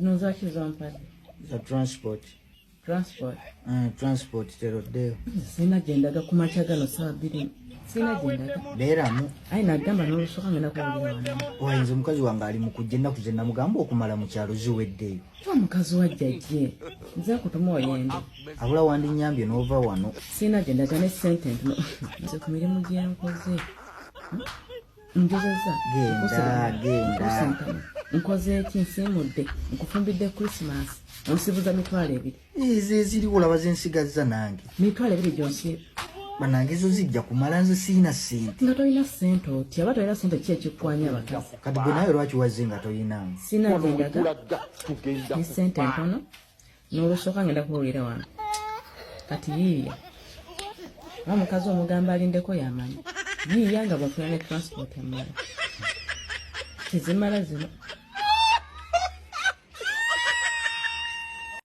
Nozaki zompadde. Za transport. Transport. Transport teroddeyo. Sina gyendaga ku makya gano ssaawa 2. Sina gyendaga. Beeramu. Ayi nagamba n'olusooka ngenda kuwulira wano. Oyinza omukazi wange ali mu kujja ennaku ze namugamba okumala mu kyalo ziweddeyo. Omukazi wa jjajje. Nze akutuma oyende. Abula wandinyambye n'ova wano. Sina gyendaga ne ssente ntono. Nze ku mirimu gye nkoze. Njozeza. Genda. Nkoze ki nsiimudde. Nkufumbidde Christmas. Onsibuza mitwalo 2. Ezo eziriwo olaba ze nsigazza nange. Mitwalo 2 gyonsiba. Banange ezo zijja kumala nze siina ssente. Nga tolina ssente otya aba tolina ssente ki ekikwanya abakazi. Kati gwe nawe lwaki wazze nga toyinaamu? Sina gyendaga ne ssente ntono n'olusooka ngenda kuwulira wano. Kati yiiya omukazi omugamba alindeko yamanyi yiiya nga bwafuna ne transport emmala tezimala zino.